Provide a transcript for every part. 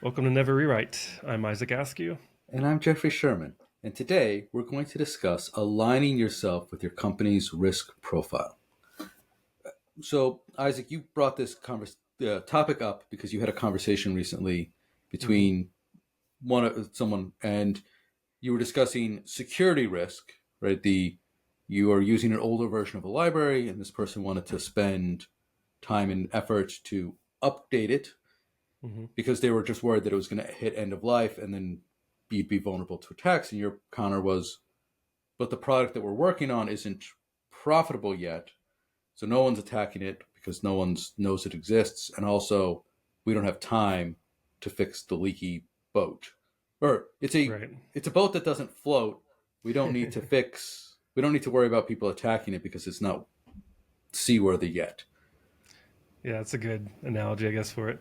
Welcome to Never Rewrite. I'm Isaac Askew. And I'm Jeffrey Sherman. And today we're going to discuss aligning yourself with your company's risk profile. So, Isaac, you brought this topic up because you had a conversation recently hmm between someone, and you were discussing security risk, right? You are using an older version of a library, and this person wanted to spend time and effort to update it hmm because they were just worried that it was going to hit end of life and then you'd be vulnerable to attacks. And your counter was, but the product that we're working on isn't profitable yet. So no one's attacking it because no one knows it exists. And also, we don't have time to fix the leaky boat. Or Right. it's a boat that doesn't float. We don't need to worry about people attacking it because it's not seaworthy yet. Yeah, that's a good analogy, I guess, for it.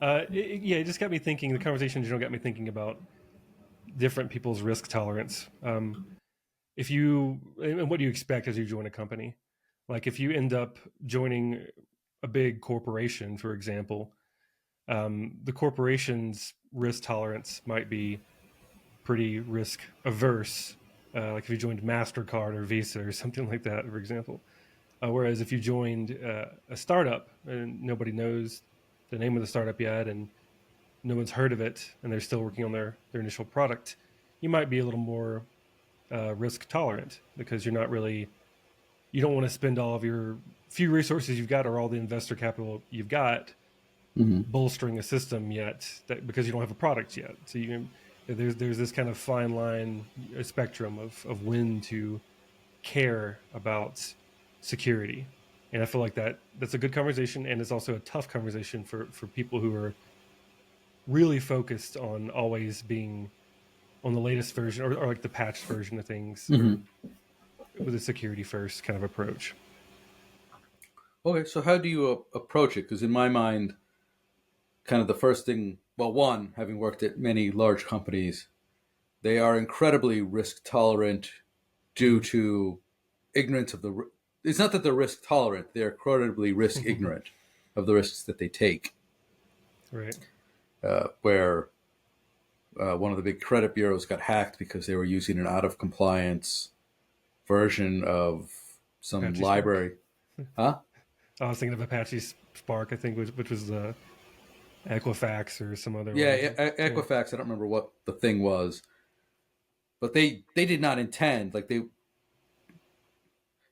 It just got me thinking. The conversation in general got me thinking about different people's risk tolerance. If you and what do you expect as you join a company? Like if you end up joining a big corporation, for example, the corporation's risk tolerance might be pretty risk averse. Like if you joined Mastercard or Visa or something like that, for example. Whereas if you joined a startup and nobody knows the name of the startup yet and no one's heard of it and they're still working on their initial product, you might be a little more risk tolerant because you don't want to spend all of your few resources you've got or all the investor capital you've got Mm-hmm. bolstering a system because you don't have a product yet. There's this kind of fine line, a spectrum of when to care about security. And I feel like that's a good conversation, and it's also a tough conversation for people who are really focused on always being on the latest version or like the patched version of things, or Mm-hmm. with a security first kind of approach. Okay, so how do you approach it? Because in my mind, kind of the first thing, well, one, having worked at many large companies, they are incredibly risk tolerant due hmm to ignorance of the. It's not that they're risk tolerant; they're incredibly risk ignorant of the risks that they take. right. Where one of the big credit bureaus got hacked because they were using an out of compliance version of some Apache Spark. library. Huh? I was thinking of Apache Spark, I think, which was the Equifax or some other Yeah, one. Yeah. Equifax. I don't remember what the thing was, but they did not intend like they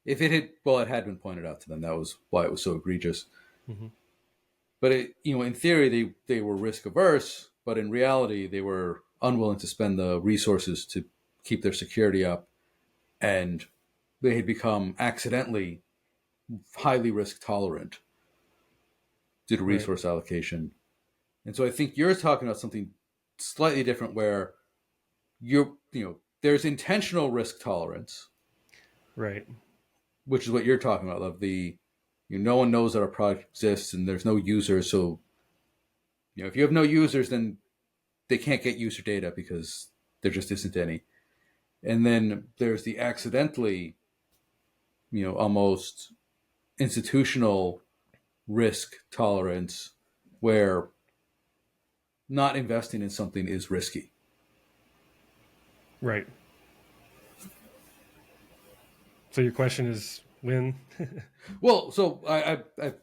if it had well it had been pointed out to them that was why it was so egregious. hmm But in theory, they were risk averse, but in reality, they were unwilling to spend the resources to keep their security up, and they had become accidentally highly risk tolerant due to Right. resource allocation. And so I think you're talking about something slightly different, where there's intentional risk tolerance, Right. which is what you're talking about. Of no one knows that our product exists, and there's no users, so if you have no users, then they can't get user data because there just isn't any. And then there's the accidentally, almost institutional risk tolerance where not investing in something is risky. Right. So your question is when? Well, so I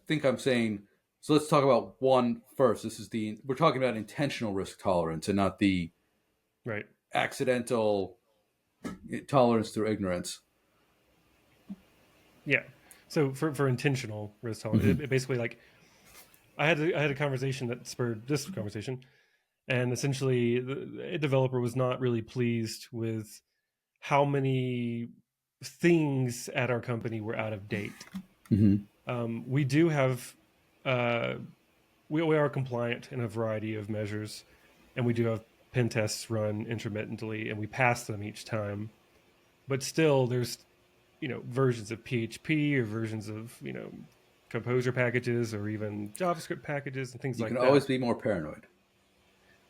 think I'm saying, so let's talk about one first. We're talking about intentional risk tolerance and not the Right. accidental tolerance through ignorance. Yeah. So for intentional risk tolerance, Mm-hmm. it basically like I had a conversation that spurred this conversation, and essentially a developer was not really pleased with how many things at our company were out of date. Mm-hmm. We do have uh, we are compliant in a variety of measures, and we do have pen tests run intermittently, and we pass them each time. But still, there's versions of PHP or versions of composer packages or even JavaScript packages and things You can like always that. be more paranoid.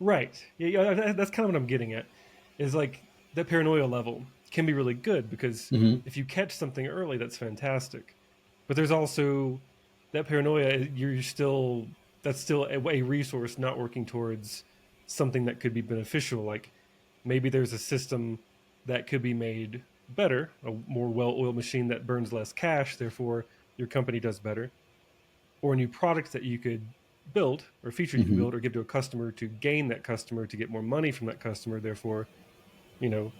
Right. Yeah, that's kind of what I'm getting at. Is like that paranoia level can be really good because Mm-hmm. if you catch something early, that's fantastic. But there's also that paranoia. You're still that's still a resource not working towards something that could be beneficial. Like maybe there's a system that could be made better, a more well-oiled machine that burns less cash, therefore your company does better, or a new product that you could build or feature you could Hmm. build or give to a customer to gain that customer to get more money from that customer, therefore, you know,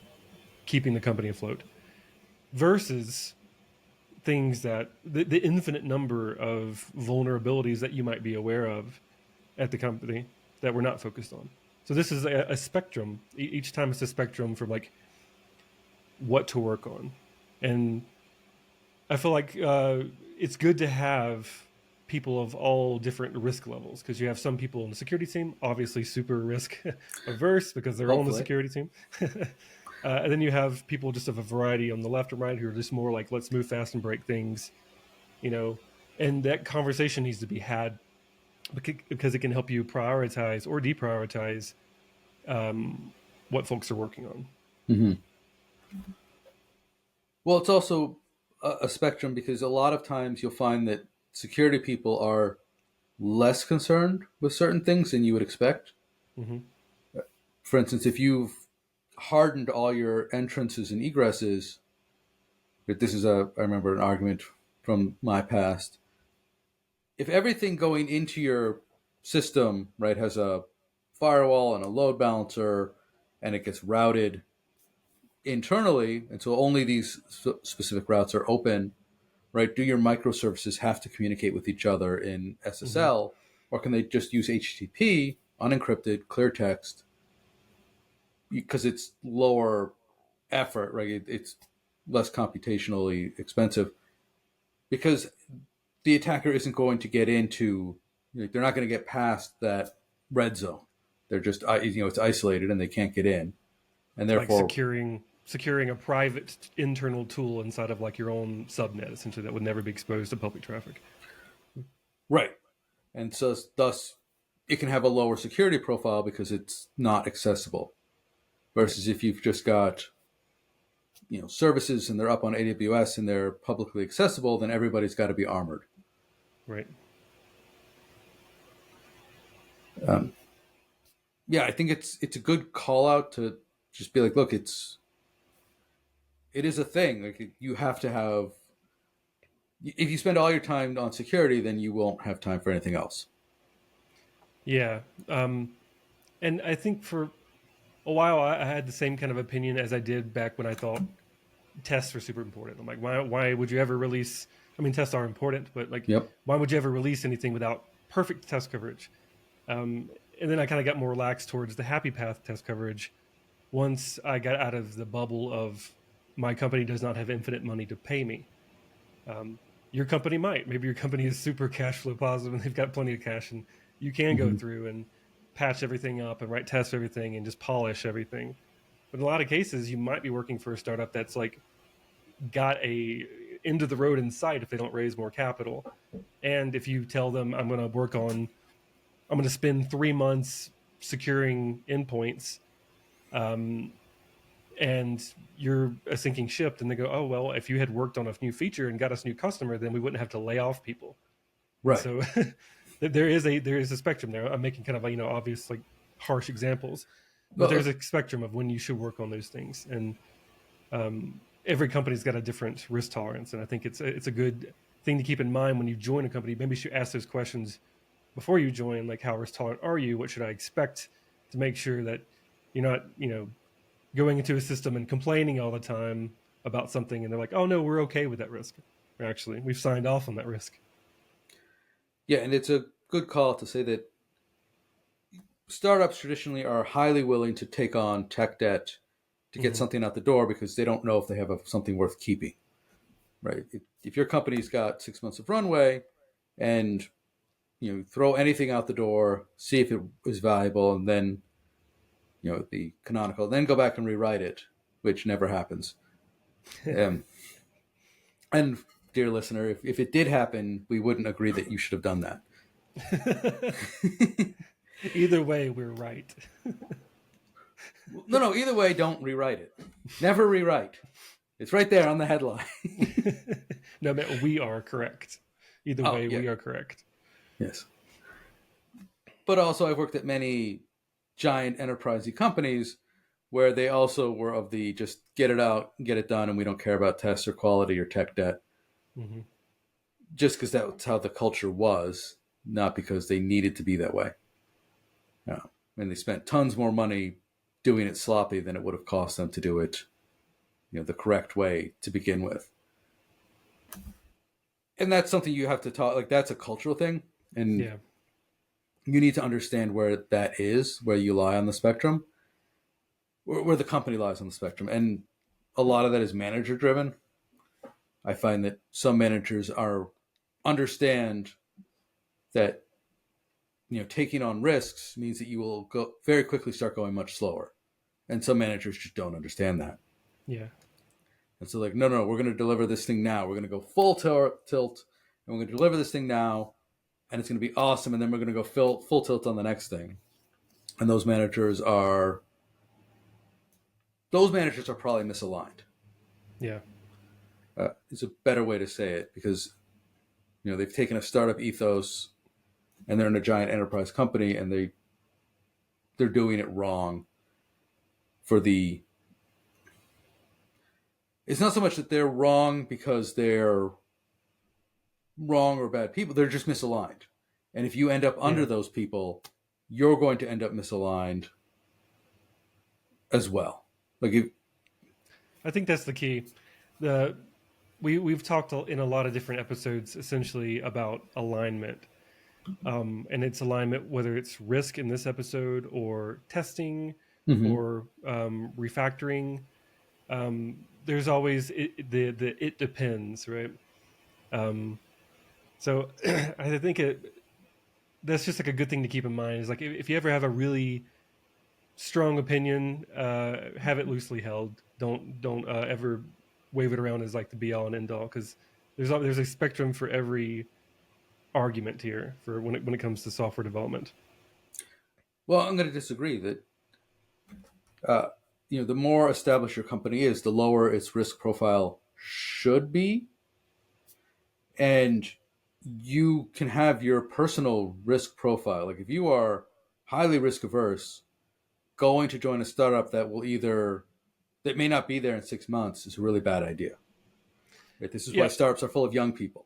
keeping the company afloat. Versus things that the infinite number of vulnerabilities that you might be aware of at the company that we're not focused on. So this is a spectrum. Each time it's a spectrum from like what to work on, and I feel like it's good to have people of all different risk levels because you have some people in the security team, obviously super risk averse because they're on the Hopefully. security team. And then you have people just of a variety on the left and right who are just more like, let's move fast and break things, you know, and that conversation needs to be had because it can help you prioritize or deprioritize um, what folks are working on. Hmm. Well, it's also a spectrum because a lot of times you'll find that security people are less concerned with certain things than you would expect. Mm-hmm. For instance, if you've hardened all your entrances and egresses, this is I remember an argument from my past. If everything going into your system, right, has a firewall and a load balancer and it gets routed internally, and so only these specific routes are open, right? Do your microservices have to communicate with each other in Mm-hmm. SSL, or can they just use HTTP, unencrypted, clear text, because it's lower effort, right? It's less computationally expensive because the attacker isn't going to get into, they're not going to get past that red zone. They're just, it's isolated and they can't get in, and Like therefore, securing a private internal tool inside of like your own subnet, essentially, that would never be exposed to public traffic. right. And so thus, it can have a lower security profile because it's not accessible. Right. Versus if you've just got services and they're up on AWS and they're publicly accessible, then everybody's got to be armored. Right. Um, yeah, I think it's a good call out to just be like, look, it is a thing. Like you have to have. If you spend all your time on security, then you won't have time for anything else. Yeah. And I think for a while I had the same kind of opinion as I did back when I thought tests were super important. I'm like, why would you ever release? I mean, tests are important, but like, Yep. why would you ever release anything without perfect test coverage? Um, and then I kind of got more relaxed towards the happy path test coverage once I got out of the bubble of my company does not have infinite money to pay me. Um, your company might. Maybe your company is super cash flow positive and they've got plenty of cash, and you can go Mm-hmm. through and patch everything up and write tests for everything and just polish everything. But in a lot of cases, you might be working for a startup that's like got a end of the road in sight if they don't raise more capital. And if you tell them I'm going to spend 3 months securing endpoints, um, and you're a sinking ship, and they go, oh well, if you had worked on a new feature and got us a new customer, then we wouldn't have to lay off people. And Right. so there is a spectrum there. I'm making kind of obvious like harsh examples, but Well, there's a spectrum of when you should work on those things, and every company's got a different risk tolerance, and I think it's a good thing to keep in mind when you join a company. Maybe you should ask those questions before you join, like how risk tolerant are you? What should I expect to make sure that you're not going into a system and complaining all the time about something, and they're like, oh no, we're okay with that risk. Or actually, we've signed off on that risk. yeah, and it's a good call to say that startups traditionally are highly willing to take on tech debt to get Mm-hmm. something out the door because they don't know if they have something worth keeping. Right. If your company's got 6 months of runway and throw anything out the door, see if it is valuable, and then the canonical, then go back and rewrite it, which never happens. Um, and dear listener, if it did happen, we wouldn't agree that you should have done that. Either way, we're right. No, no. Either way, don't rewrite it. Never rewrite. It's right there on the headline. No, man, we are correct. Either Oh way, yeah, we are correct. yes. But also, I've worked at many giant enterprisey companies where they also were of the just get it out, get it done, and we don't care about tests or quality or tech debt, Hmm. just because that's how the culture was, not because they needed to be that way. No. And they spent tons more money doing it sloppy than it would have cost them to do it, the correct way to begin with. And that's something you have to talk. Like that's a cultural thing, and Yeah. you need to understand where that is, where you lie on the spectrum, where the company lies on the spectrum, and a lot of that is manager driven. I find that some managers are understand that taking on risks means that you will go very quickly start going much slower, and some managers just don't understand that. Yeah. And so, like, no, no, we're going to deliver this thing now. We're going to go full tilt, and we're going to deliver this thing now, and it's going to be awesome. And then we're going to go full tilt on the next thing. And those managers are probably misaligned. Yeah. It's a better way to say it because they've taken a startup ethos and they're in a giant enterprise company and they're doing it wrong for the. It's not so much that they're wrong because they're wrong or bad people. They're just misaligned. And if you end up under Yeah. those people, you're going to end up misaligned as well. Like, I think that's the key. The we've talked in a lot of different episodes essentially about alignment, and it's alignment whether it's risk in this episode or testing mm-hmm. or refactoring. There's always the it depends, right? Um, so I think that's just like a good thing to keep in mind. Is like if you ever have a really strong opinion, have it loosely held. Don't ever wave it around as like the be all and end all because there's a spectrum for every argument here for when it comes to software development. Well, I'm going to disagree that uh, the more established your company is, the lower its risk profile should be, and you can have your personal risk profile. Like if you are highly risk averse, going to join a startup that may not be there in 6 months is a really bad idea. Right? This is why Yeah, startups are full of young people.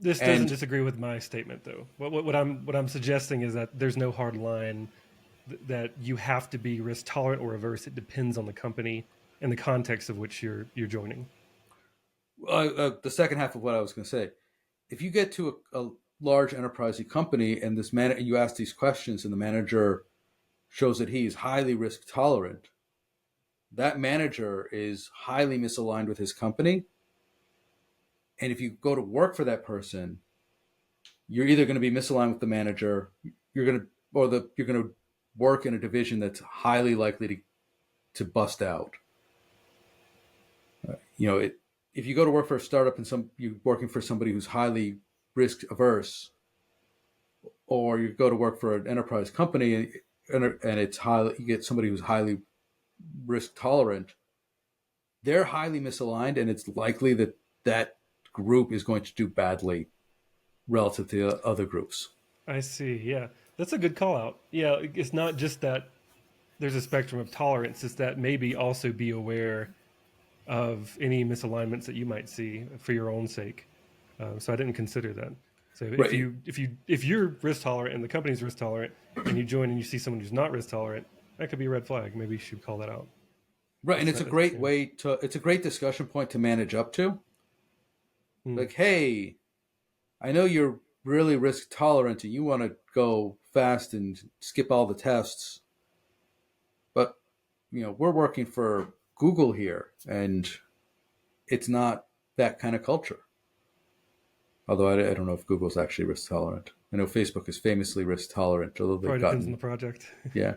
this doesn't And disagree with my statement though. What I'm suggesting is that there's no hard line that you have to be risk tolerant or averse. It depends on the company and the context of which you're joining. the second half of what I was going to say, if you get to a large enterprising company and you ask these questions and the manager shows that he's highly risk tolerant, that manager is highly misaligned with his company. And if you go to work for that person, you're either going to be misaligned with the manager, you're going to work in a division that's highly likely to bust out. If you go to work for a startup and you're working for somebody who's highly risk averse, or you go to work for an enterprise company and it's highly, you get somebody who's highly risk tolerant, they're highly misaligned, and it's likely that that group is going to do badly relative to other groups. I see. Yeah, that's a good call out. Yeah, it's not just that there's a spectrum of tolerance; it's that maybe also be aware of any misalignments that you might see for your own sake. So I didn't consider that. So Right. if you're risk tolerant and the company's risk tolerant, and you join and you see someone who's not risk tolerant, that could be a red flag. Maybe you should call that out. Right. And It's not. It's, yeah. it's a great discussion point to manage up to. Hmm. Like, hey, I know you're really risk tolerant and you want to go fast and skip all the tests, but we're working for Google here, and it's not that kind of culture. Although I don't know if Google's actually risk tolerant. I know Facebook is famously risk tolerant, although they've Probably depends on gotten, the project. yeah.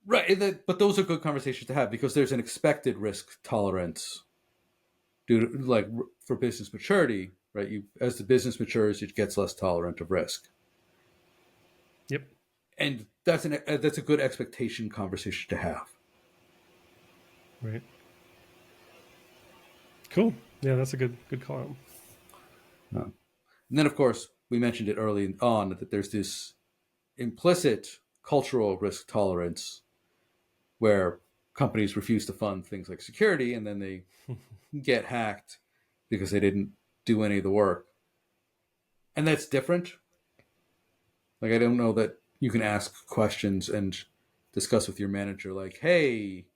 Right. But those are good conversations to have because there's an expected risk tolerance due to, like, for business maturity, right? As the business matures, it gets less tolerant of risk. Yep. And that's a good expectation conversation to have. Right. Cool. Yeah, that's a good call out. And then, of course, we mentioned it early on that there's this implicit cultural risk tolerance where companies refuse to fund things like security and then they get hacked because they didn't do any of the work. And that's different. Like, I don't know that you can ask questions and discuss with your manager, like, hey,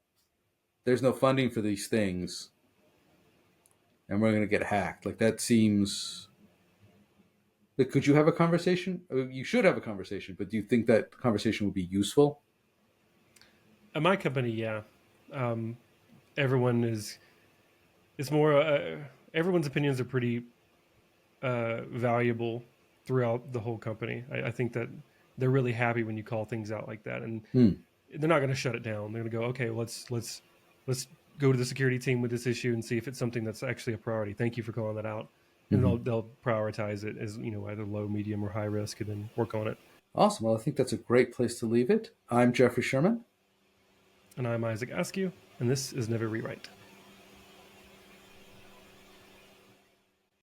there's no funding for these things and we're going to get hacked. Like, that seems. Like, could you have a conversation? You should have a conversation, but do you think that conversation would be useful? At my company, yeah, um, everyone is. It's more. Everyone's opinions are pretty valuable throughout the whole company. I think that they're really happy when you call things out like that, and Hmm. they're not going to shut it down. They're going to go, okay, let's go to the security team with this issue and see if it's something that's actually a priority. Thank you for calling that out, and Mm-hmm. they'll prioritize it as either low, medium, or high risk, and then work on it. Awesome. Well, I think that's a great place to leave it. I'm Jeffrey Sherman. And I'm Isaac Askew, and this is Never Rewrite.